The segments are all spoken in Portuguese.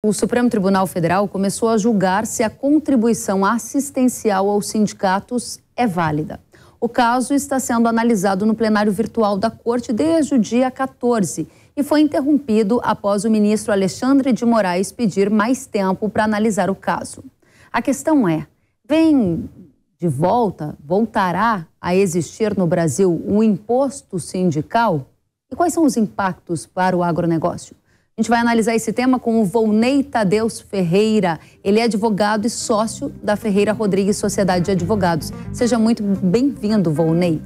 O Supremo Tribunal Federal começou a julgar se a contribuição assistencial aos sindicatos é válida. O caso está sendo analisado no plenário virtual da Corte desde o dia 14 e foi interrompido após o ministro Alexandre de Moraes pedir mais tempo para analisar o caso. A questão é, voltará a existir no Brasil um imposto sindical? E quais são os impactos para o agronegócio? A gente vai analisar esse tema com o Volney Tadeus Ferreira. Ele é advogado e sócio da Ferreira Rodrigues Sociedade de Advogados. Seja muito bem-vindo, Volney.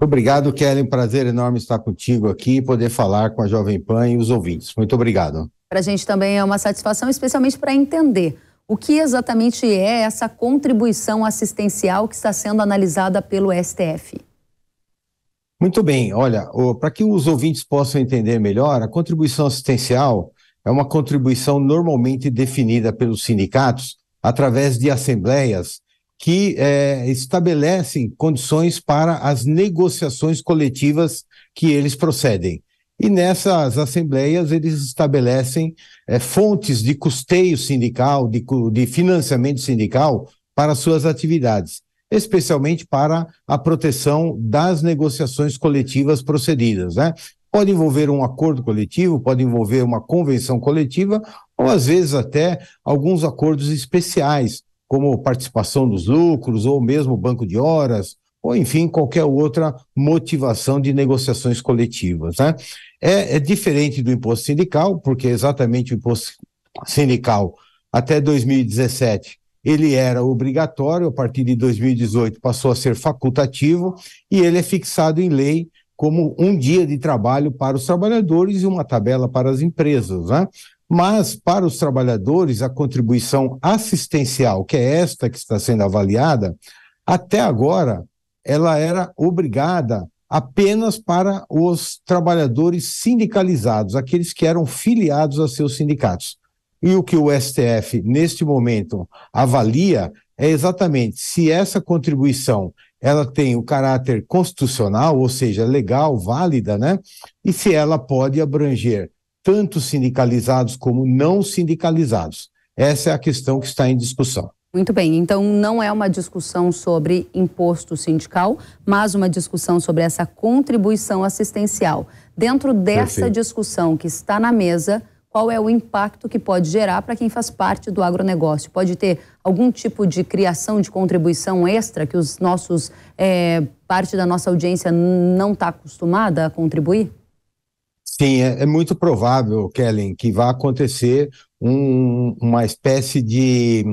Obrigado, Kelly. Prazer enorme estar contigo aqui e poder falar com a Jovem Pan e os ouvintes. Muito obrigado. Para a gente também é uma satisfação, especialmente para entender o que exatamente é essa contribuição assistencial que está sendo analisada pelo STF. Muito bem, olha, para que os ouvintes possam entender melhor, a contribuição assistencial é uma contribuição normalmente definida pelos sindicatos através de assembleias que estabelecem condições para as negociações coletivas que eles procedem. E nessas assembleias eles estabelecem fontes de custeio sindical, de financiamento sindical para suas atividades, especialmente para a proteção das negociações coletivas procedidas, né? Pode envolver um acordo coletivo, pode envolver uma convenção coletiva, ou às vezes até alguns acordos especiais, como participação dos lucros, ou mesmo banco de horas, ou enfim, qualquer outra motivação de negociações coletivas, né? É diferente do imposto sindical, porque exatamente o imposto sindical, até 2017, ele era obrigatório, a partir de 2018 passou a ser facultativo e ele é fixado em lei como um dia de trabalho para os trabalhadores e uma tabela para as empresas, né? Mas para os trabalhadores a contribuição assistencial, que é esta que está sendo avaliada, até agora ela era obrigada apenas para os trabalhadores sindicalizados, aqueles que eram filiados a seus sindicatos. E o que o STF, neste momento, avalia é exatamente se essa contribuição ela tem o caráter constitucional, ou seja, legal, válida, né? E se ela pode abranger tanto sindicalizados como não sindicalizados. Essa é a questão que está em discussão. Muito bem, então não é uma discussão sobre imposto sindical, mas uma discussão sobre essa contribuição assistencial. Dentro dessa discussão que está na mesa, qual é o impacto que pode gerar para quem faz parte do agronegócio? Pode ter algum tipo de criação de contribuição extra que os nossos, parte da nossa audiência não está acostumada a contribuir? Sim, é muito provável, Kellen, que vá acontecer uma espécie de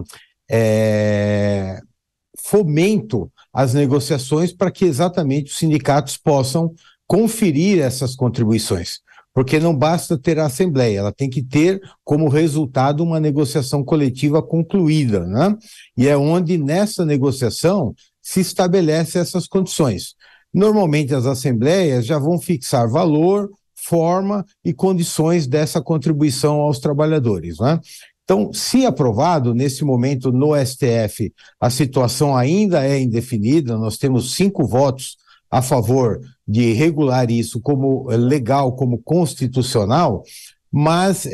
fomento às negociações para que exatamente os sindicatos possam conferir essas contribuições. Porque não basta ter a assembleia, ela tem que ter como resultado uma negociação coletiva concluída, né? E é onde nessa negociação se estabelece essas condições. Normalmente as assembleias já vão fixar valor, forma e condições dessa contribuição aos trabalhadores, né? Então, se aprovado, nesse momento no STF, a situação ainda é indefinida, nós temos 5 votos a favor de regular isso como legal, como constitucional, mas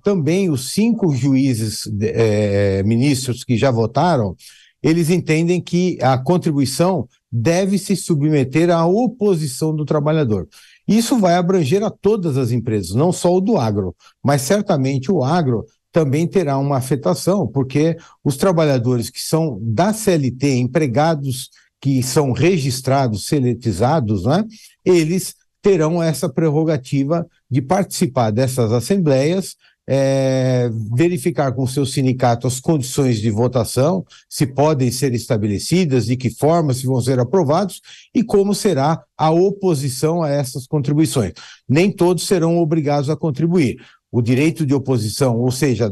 também os 5 juízes, ministros que já votaram, eles entendem que a contribuição deve se submeter à oposição do trabalhador. Isso vai abranger a todas as empresas, não só o do agro, mas certamente o agro também terá uma afetação, porque os trabalhadores que são da CLT, empregados que são registrados, seletizados, né, eles terão essa prerrogativa de participar dessas assembleias, verificar com o seu sindicato as condições de votação, se podem ser estabelecidas, de que forma, se vão ser aprovados e como será a oposição a essas contribuições. Nem todos serão obrigados a contribuir. O direito de oposição, ou seja,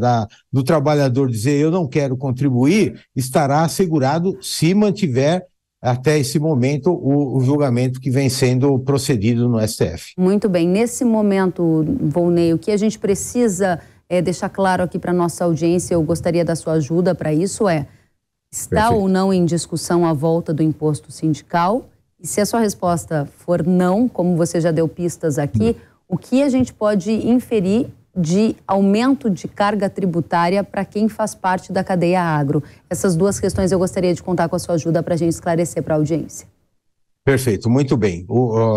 do trabalhador dizer eu não quero contribuir, estará assegurado se mantiver até esse momento o julgamento que vem sendo procedido no STF. Muito bem. Nesse momento, Volney, o que a gente precisa deixar claro aqui para a nossa audiência, eu gostaria da sua ajuda para isso, está ou não em discussão a volta do imposto sindical? E se a sua resposta for não, como você já deu pistas aqui, o que a gente pode inferir de aumento de carga tributária para quem faz parte da cadeia agro. Essas duas questões eu gostaria de contar com a sua ajuda para a gente esclarecer para a audiência. Perfeito, muito bem.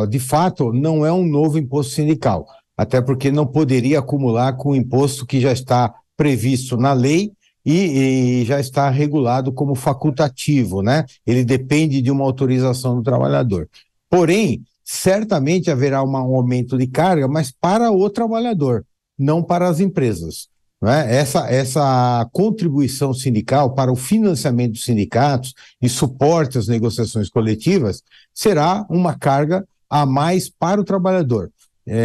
De fato, não é um novo imposto sindical, até porque não poderia acumular com o imposto que já está previsto na lei e já está regulado como facultativo, né? Ele depende de uma autorização do trabalhador. Porém, certamente haverá um aumento de carga, mas para o trabalhador, não para as empresas. Né? Essa contribuição sindical para o financiamento dos sindicatos e suporte às negociações coletivas será uma carga a mais para o trabalhador.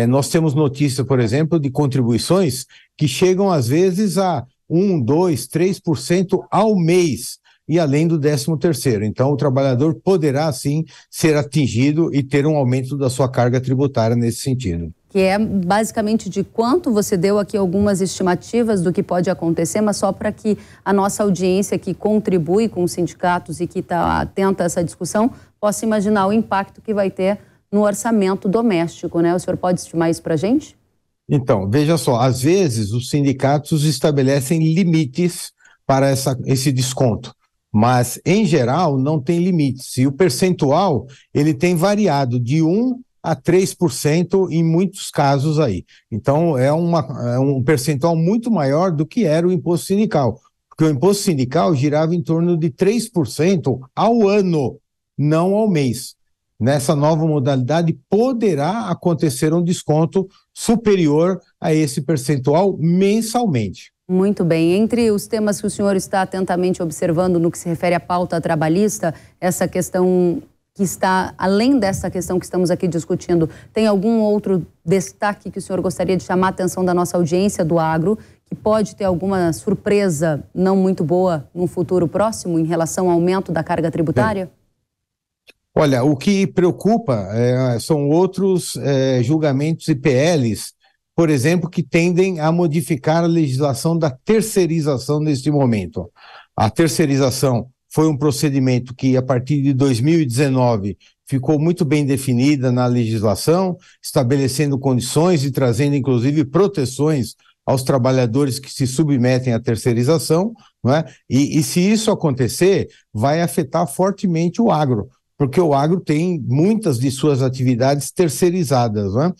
Nós temos notícias, por exemplo, de contribuições que chegam às vezes a 1, 2, 3% ao mês, e além do 13º. Então, o trabalhador poderá, sim, ser atingido e ter um aumento da sua carga tributária nesse sentido. Que é basicamente de quanto você deu aqui algumas estimativas do que pode acontecer, mas só para que a nossa audiência que contribui com os sindicatos e que está atenta a essa discussão possa imaginar o impacto que vai ter no orçamento doméstico, né? O senhor pode estimar isso para a gente? Então, veja só, às vezes os sindicatos estabelecem limites para esse desconto. Mas, em geral, não tem limites. E o percentual, ele tem variado de 1 a 3% em muitos casos aí. Então, é um percentual muito maior do que era o imposto sindical. Porque o imposto sindical girava em torno de 3% ao ano, não ao mês. Nessa nova modalidade, poderá acontecer um desconto superior a esse percentual mensalmente. Muito bem. Entre os temas que o senhor está atentamente observando no que se refere à pauta trabalhista, essa questão que está além dessa questão que estamos aqui discutindo, tem algum outro destaque que o senhor gostaria de chamar a atenção da nossa audiência do agro, que pode ter alguma surpresa não muito boa no futuro próximo em relação ao aumento da carga tributária? Olha, o que preocupa são outros julgamentos e PLs, por exemplo, que tendem a modificar a legislação da terceirização neste momento. A terceirização foi um procedimento que, a partir de 2019, ficou muito bem definida na legislação, estabelecendo condições e trazendo, inclusive, proteções aos trabalhadores que se submetem à terceirização, não é? E se isso acontecer, vai afetar fortemente o agro, porque o agro tem muitas de suas atividades terceirizadas, né?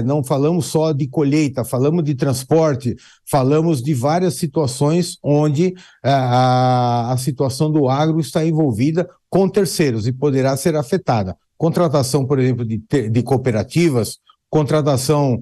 Não falamos só de colheita, falamos de transporte, falamos de várias situações onde a situação do agro está envolvida com terceiros e poderá ser afetada. Contratação, por exemplo, de cooperativas, contratação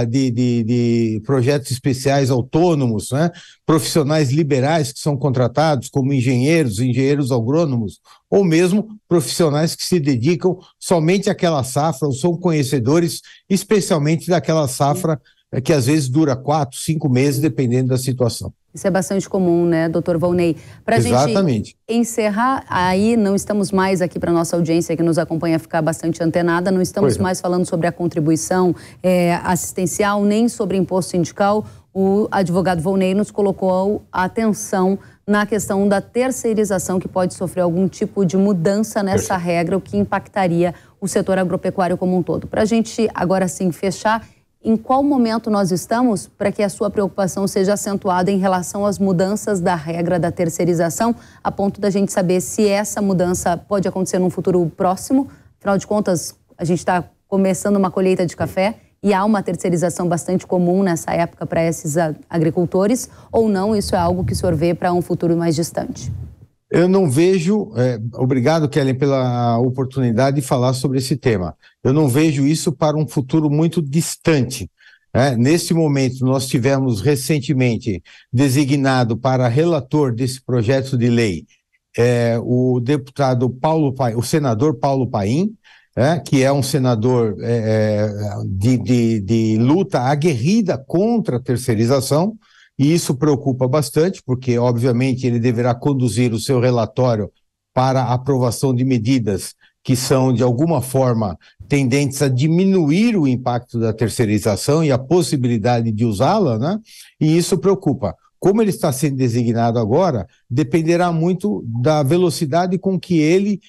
de projetos especiais autônomos, né? Profissionais liberais que são contratados como engenheiros agrônomos, ou mesmo profissionais que se dedicam somente àquela safra, ou são conhecedores especialmente daquela safra que às vezes dura 4, 5 meses, dependendo da situação. Isso é bastante comum, né, doutor Volney? Para a gente encerrar, aí não estamos mais aqui para a nossa audiência que nos acompanha ficar bastante antenada, não estamos mais falando sobre a contribuição assistencial, nem sobre imposto sindical. O advogado Volney nos colocou a atenção na questão da terceirização, que pode sofrer algum tipo de mudança nessa regra, o que impactaria o setor agropecuário como um todo. Para a gente, agora sim, fechar, em qual momento nós estamos para que a sua preocupação seja acentuada em relação às mudanças da regra da terceirização, a ponto da gente saber se essa mudança pode acontecer num futuro próximo? Afinal de contas, a gente está começando uma colheita de café e há uma terceirização bastante comum nessa época para esses agricultores, ou não, isso é algo que o senhor vê para um futuro mais distante? Eu não vejo, obrigado, Kellen, pela oportunidade de falar sobre esse tema. Eu não vejo isso para um futuro muito distante. Nesse momento, nós tivemos recentemente designado para relator desse projeto de lei o senador Paulo Paim, que é um senador de luta aguerrida contra a terceirização. E isso preocupa bastante, porque, obviamente, ele deverá conduzir o seu relatório para a aprovação de medidas que são, de alguma forma, tendentes a diminuir o impacto da terceirização e a possibilidade de usá-la, né? E isso preocupa. Como ele está sendo designado agora, dependerá muito da velocidade com que ele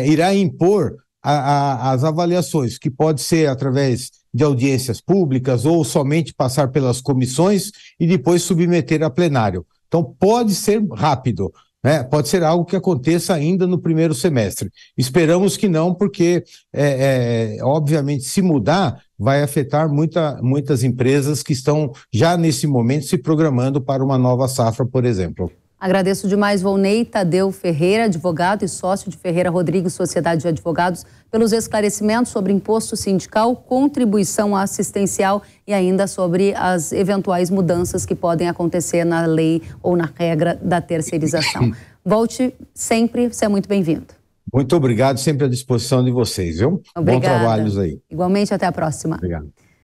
irá impor as avaliações, que pode ser através de audiências públicas ou somente passar pelas comissões e depois submeter a plenário. Então, pode ser rápido, né? Pode ser algo que aconteça ainda no primeiro semestre. Esperamos que não, porque, obviamente, se mudar, vai afetar muitas empresas que estão já nesse momento se programando para uma nova safra, por exemplo. Agradeço demais, Volney Tadeu Ferreira, advogado e sócio de Ferreira Rodrigues, Sociedade de Advogados, pelos esclarecimentos sobre imposto sindical, contribuição assistencial e ainda sobre as eventuais mudanças que podem acontecer na lei ou na regra da terceirização. Volte sempre, você é muito bem-vindo. Muito obrigado, sempre à disposição de vocês, viu? Obrigada. Bom trabalho aí. Igualmente, até a próxima. Obrigado.